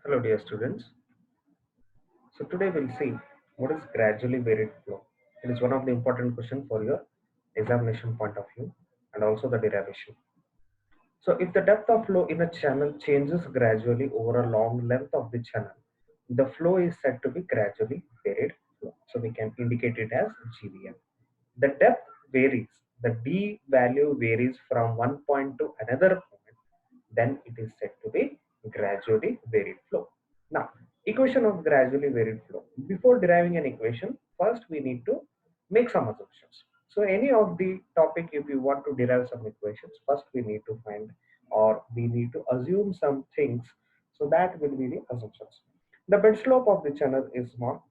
Hello dear students. So today we'll see what is gradually varied flow. It is one of the important questions for your examination point of view and also the derivation. So if the depth of flow in a channel changes gradually over a long length of the channel, the flow is said to be gradually varied flow. So we can indicate it as GVM. The depth varies. The D value varies from one point to another point, then it is said to be gradually varied flow. Now, equation of gradually varied flow. Before deriving an equation, first we need to make some assumptions. So any of the topic, if you want to derive some equations, first we need to find or we need to assume some things. So that will be the assumptions. The bed slope of the channel is small.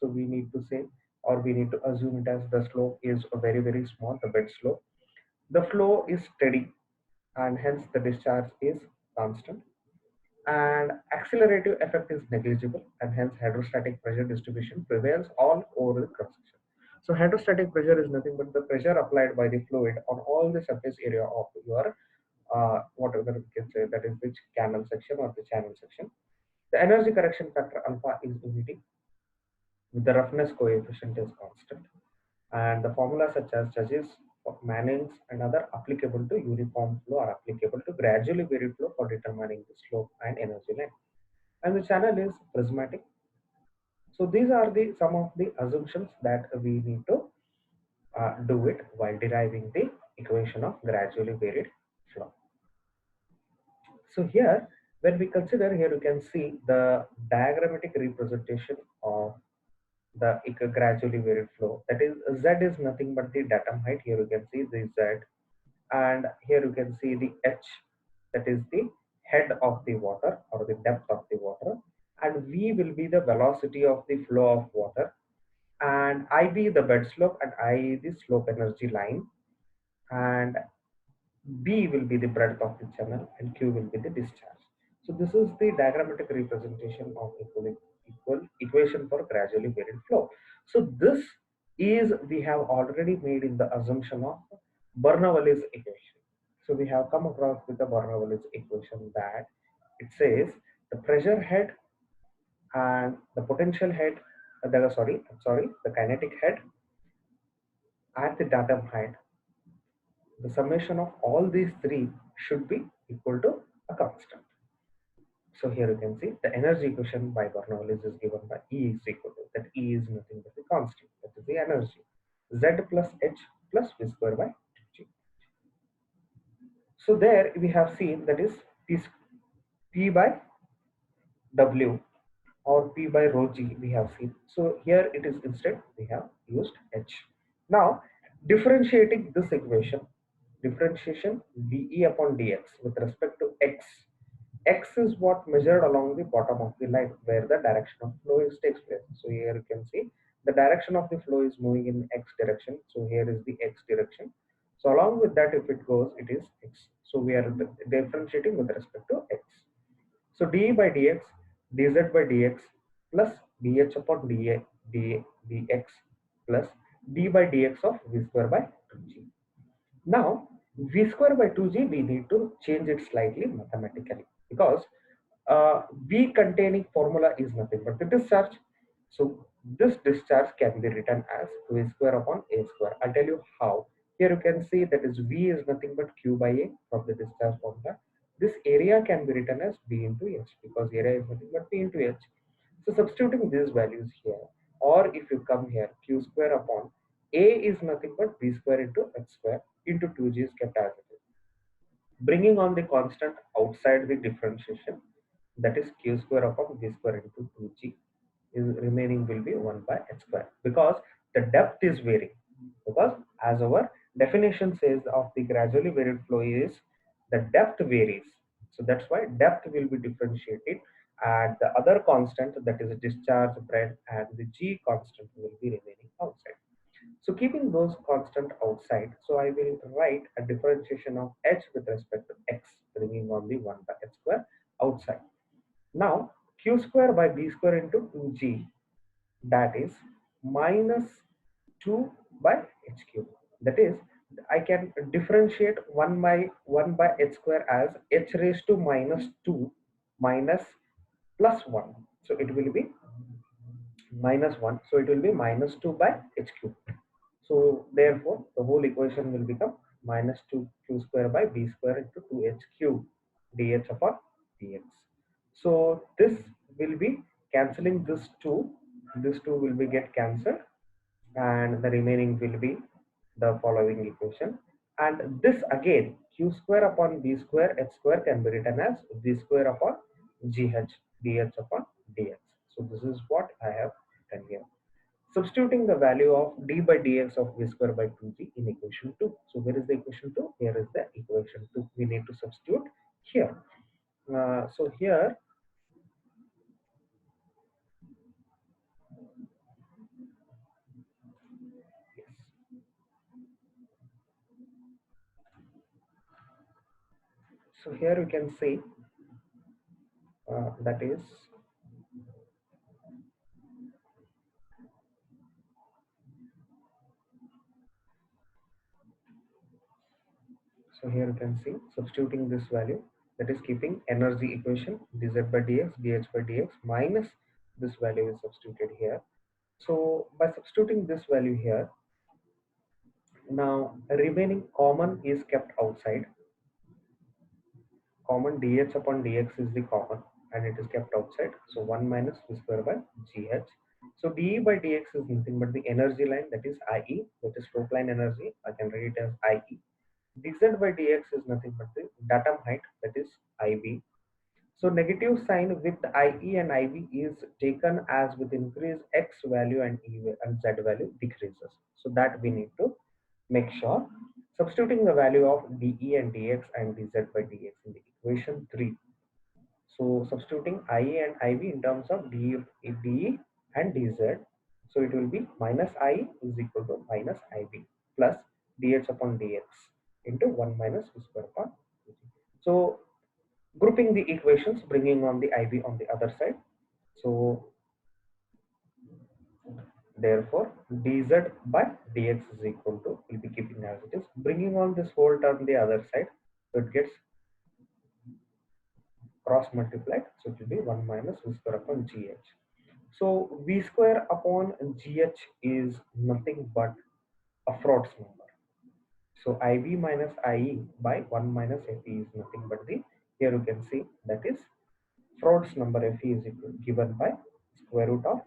So we need to say or we need to assume it as the slope is very, very small, the bed slope. The flow is steady and hence the discharge is constant, and accelerative effect is negligible, and hence hydrostatic pressure distribution prevails all over the cross section. So hydrostatic pressure is nothing but the pressure applied by the fluid on all the surface area of your whatever we can say, that is the canal section or the channel section. The energy correction factor alpha is unity, the roughness coefficient is constant, and the formula such as Church's, Manning's, and other applicable to uniform flow are applicable to gradually varied flow for determining the slope and energy line. And the channel is prismatic. So these are the some of the assumptions that we need to do it while deriving the equation of gradually varied flow. So here, when we consider here, you can see the diagrammatic representation of the gradually varied flow. That is, Z is nothing but the datum height. Here you can see the Z, and here you can see the H, that is the head of the water or the depth of the water, and V will be the velocity of the flow of water, and IB the bed slope, and I the slope energy line, and B will be the breadth of the channel, and Q will be the discharge. So this is the diagrammatic representation of equal equation for gradually varied flow. So this is we have already made in the assumption of Bernoulli's equation. So we have come across with the Bernoulli's equation that it says the pressure head and the potential head, the kinetic head at the datum height, the summation of all these three should be equal to a constant. So here you can see the energy equation by Bernoulli is given by E is equal to, that E is nothing but the constant, that is the energy, Z plus H plus V square by G. So there we have seen that is P by W or P by rho G we have seen. So here it is instead we have used H. Now differentiating this equation, differentiation dE upon dx with respect to x. X is what measured along the bottom of the line where the direction of flow is takes place. So here you can see the direction of the flow is moving in x direction. So here is the x direction. So along with that, if it goes, it is x. So we are differentiating with respect to x. So dE by dx, dz by dx plus dh upon dx plus d by dx of v square by 2g. Now v square by 2g we need to change it slightly mathematically because v containing formula is nothing but the discharge. So this discharge can be written as v square upon a square. I'll tell you how. Here you can see that is v is nothing but q by a from the discharge formula. This area can be written as b into h because area is nothing but b into h. So substituting these values here, or if you come here, q square upon a is nothing but b square into h square into 2g is kept as it is. Bringing on the constant outside the differentiation, that is q square upon b square into 2g, is remaining will be 1 by h square because the depth is varying. Because as our definition says of the gradually varied flow is the depth varies. So that's why depth will be differentiated and the other constant, that is discharge breadth, and the g constant will be remaining outside. So keeping those constant outside, so I will write a differentiation of h with respect to x, bringing on the 1 by h square outside. Now q square by b square into 2g, that is minus 2 by h cube. That is, I can differentiate 1 by h square as h raised to minus 2 minus plus 1. So it will be minus 1. So it will be minus 2 by h cube. So therefore, the whole equation will become minus 2q square by b square into 2h cube dh upon dx. So this will be cancelling this 2. This 2 will be get cancelled, and the remaining will be the following equation. And this again, q square upon b square h square can be written as v square upon gh dh upon dx. So this is what I have written here, substituting the value of d by dx of v square by 2g in equation 2. So where is the equation 2? Here is the equation 2. We need to substitute here. So here, yes. So here you can see that is, so here you can see substituting this value, that is keeping energy equation dz by dx dh by dx minus this value is substituted here. So by substituting this value here, now remaining common is kept outside. Common dh upon dx is the common, and it is kept outside. So 1 minus v square by gh. So dE by dx is nothing but the energy line, that is IE, that is slope line energy. I can write it as IE. dz by dx is nothing but the datum height, that is IB. So negative sign with IE and IB is taken as with increase x value and and z value decreases. So that we need to make sure. Substituting the value of dE and dx and dz by dx in the equation 3. So substituting IE and IB in terms of dE and dz. So it will be minus IE is equal to minus IB plus dH upon dx into 1 minus v square upon dg. So grouping the equations, bringing on the IB on the other side. So therefore dz by dx is equal to, will be keeping as it is, bringing on this whole term the other side, so it gets cross multiplied, so it will be 1 minus v square upon gh. So v square upon gh is nothing but a Frod's number. So ib minus ie by 1 minus fe is nothing but the, here you can see, that is Frod's number fe is equal, given by square root of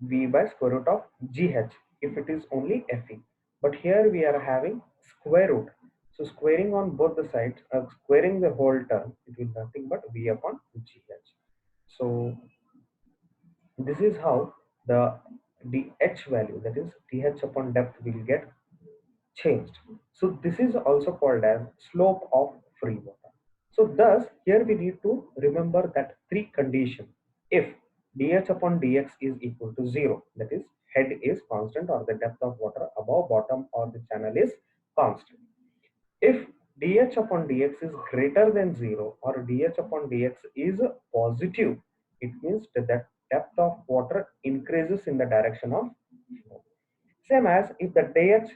v by square root of gh if it is only fe. But here we are having square root. So squaring on both the sides, squaring the whole term, it will nothing but v upon gh. So this is how the dh value, that is dh upon depth, will get changed. So this is also called as slope of free water. So thus here we need to remember that three conditions. If dH upon dx is equal to 0, that is head is constant or the depth of water above bottom or the channel is constant. If dH upon dx is greater than 0 or dH upon dx is positive, it means that the depth of water increases in the direction of flow. Same as if the dH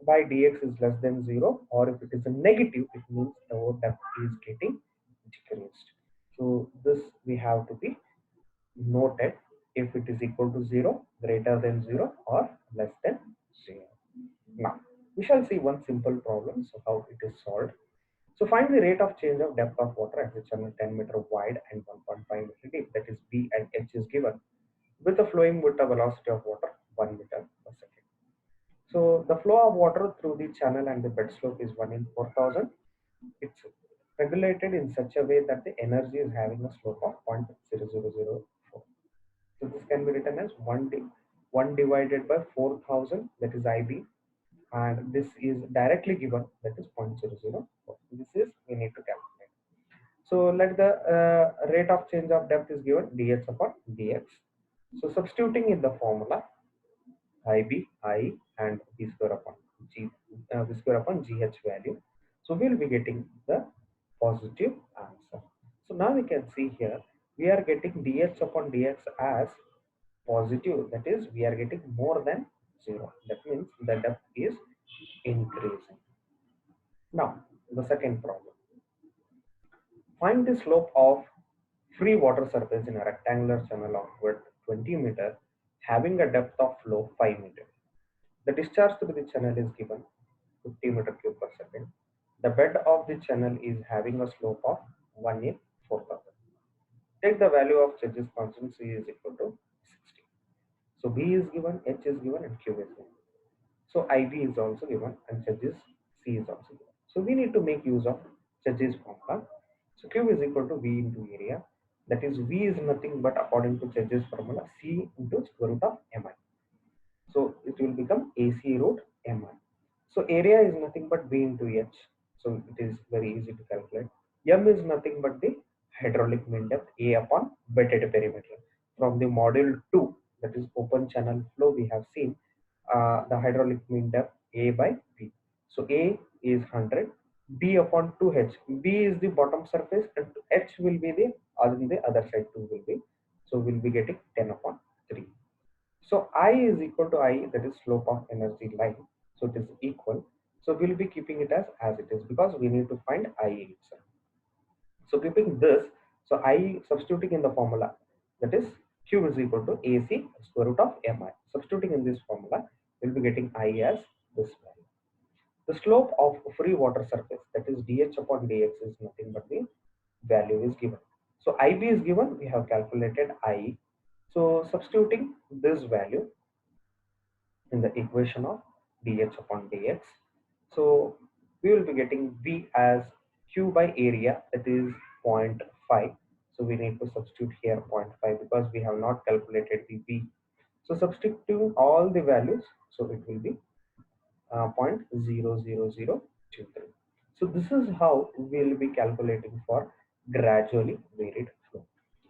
by dx is less than 0, or if it is a negative, it means the depth is getting decreased. So this we have to be noted, if it is equal to 0, greater than 0, or less than 0. Now, we shall see one simple problem, so how it is solved. So find the rate of change of depth of water at the channel 10 meter wide and 1.5 meter deep, that is B and H is given, with a flowing with a velocity of water 1 meter per second. So the flow of water through the channel and the bed slope is 1 in 4,000. It's regulated in such a way that the energy is having a slope of 0.0004. So this can be written as 1 divided by 4,000, that is IB, and this is directly given, that is 0.004. This is we need to calculate. So let the rate of change of depth is given dH upon dx. So substituting in the formula IB, I, and V square upon V square upon GH value. So we'll be getting the positive answer. So now we can see here we are getting dH upon dx as positive, that is we are getting more than 0. That means the depth is increasing. Now the second problem. Find the slope of free water surface in a rectangular channel of width 20 meter having a depth of flow 5 meter. The discharge through the channel is given 50 meter cube per second. The bed of the channel is having a slope of 1 in 4,000. Take the value of charges constant C is equal to 60. So B is given, H is given, and Q is given. So IB is also given and charges C is also given. So we need to make use of charges formula. So Q is equal to V into area. That is V is nothing but according to charges formula C into square root of Mi. So it will become AC root Mi. So area is nothing but V into H. So it is very easy to calculate. M is nothing but the hydraulic mean depth A upon wetted perimeter. From the module 2, that is open channel flow, we have seen the hydraulic mean depth A by B. So A is 100, B upon 2H. B is the bottom surface and H will be the on the other side 2 will be. So we'll be getting 10 upon 3. So I is equal to I, that is slope of energy line. So it is equal. So we'll be keeping it as it is because we need to find I itself. So keeping this, so I substituting in the formula, that is Q is equal to AC square root of Mi. Substituting in this formula, we'll be getting I as this value. The slope of free water surface, that is dH upon dx, is nothing but the value is given. So IB is given, we have calculated I. So substituting this value in the equation of dH upon dx. So we will be getting V as Q by area, that is 0.5. So we need to substitute here 0.5 because we have not calculated the V. So substituting all the values, so it will be 0.00023. So this is how we will be calculating for gradually varied flow.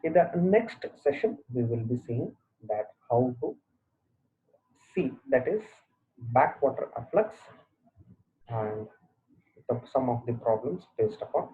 In the next session, we will be seeing that how to see, that is backwater afflux and some of the problems based upon